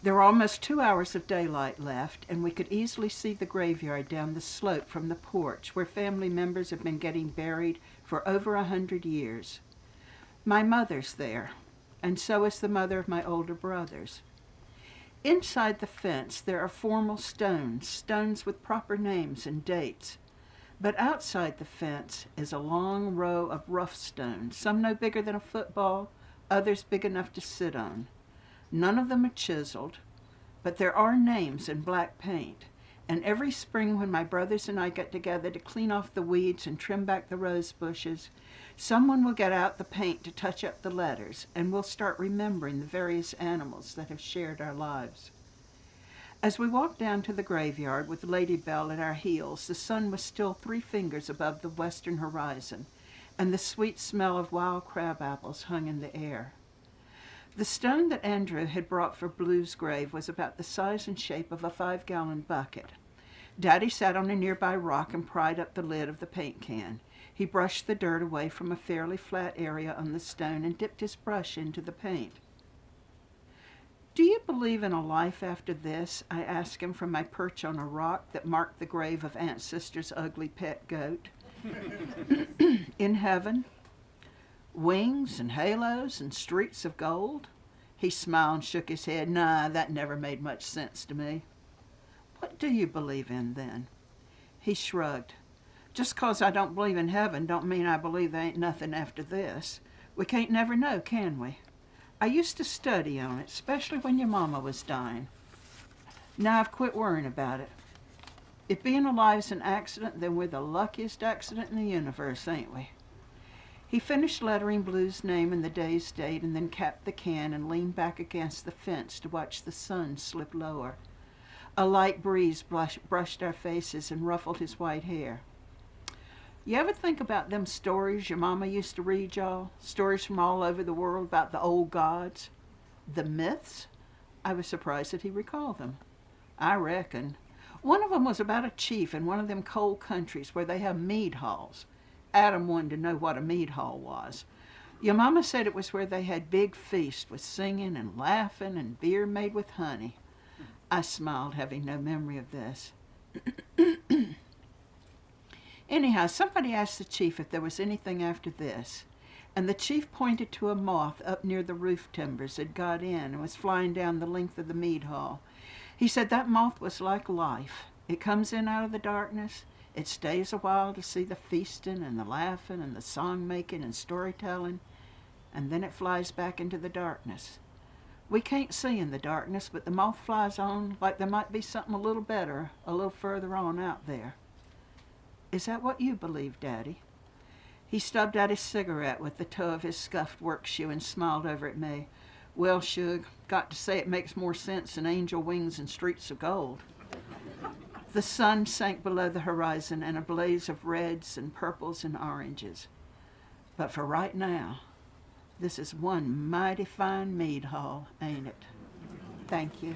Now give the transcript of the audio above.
There were almost 2 hours of daylight left, and we could easily see the graveyard down the slope from the porch where family members have been getting buried for over 100 years. My mother's there, and so is the mother of my older brothers. Inside the fence there are formal stones, stones with proper names and dates. But outside the fence is a long row of rough stones, some no bigger than a football, others big enough to sit on. None of them are chiseled, but there are names in black paint. And every spring when my brothers and I get together to clean off the weeds and trim back the rose bushes, someone will get out the paint to touch up the letters, and we'll start remembering the various animals that have shared our lives. As we walked down to the graveyard with Lady Bell at our heels, the sun was still 3 fingers above the western horizon, and the sweet smell of wild crab apples hung in the air. The stone that Andrew had brought for Blue's grave was about the size and shape of a 5-gallon bucket. Daddy sat on a nearby rock and pried up the lid of the paint can. He brushed the dirt away from a fairly flat area on the stone and dipped his brush into the paint. "Do you believe in a life after this?" I asked him from my perch on a rock that marked the grave of Aunt Sister's ugly pet goat. "In heaven? Wings and halos and streets of gold?" He smiled and shook his head. "Nah, that never made much sense to me." "What do you believe in, then?" He shrugged. "Just 'cause I don't believe in heaven don't mean I believe there ain't nothing after this. We can't never know, can we? I used to study on it, especially when your mama was dying. Now I've quit worrying about it. If being alive's an accident, then we're the luckiest accident in the universe, ain't we?" He finished lettering Blue's name and the day's date, and then capped the can and leaned back against the fence to watch the sun slip lower. A light breeze brushed our faces and ruffled his white hair. "You ever think about them stories your mama used to read y'all? Stories from all over the world about the old gods? The myths?" I was surprised that he recalled them. "I reckon. One of them was about a chief in one of them cold countries where they have mead halls. Adam wanted to know what a mead hall was. Your mama said it was where they had big feasts with singing and laughing and beer made with honey." I smiled, having no memory of this. Anyhow, somebody asked the chief if there was anything after this, and the chief pointed to a moth up near the roof timbers that got in and was flying down the length of the mead hall. He said that moth was like life. It comes in out of the darkness. It stays a while to see the feasting and the laughing and the song-making and storytelling, and then it flies back into the darkness. We can't see in the darkness, but the moth flies on like there might be something a little better a little further on out there. Is that what you believe, Daddy?" He stubbed out his cigarette with the toe of his scuffed work shoe and smiled over at me. "Well, Shug, got to say it makes more sense than angel wings and streets of gold." The sun sank below the horizon in a blaze of reds and purples and oranges. "But for right now, this is one mighty fine mead hall, ain't it?" Thank you.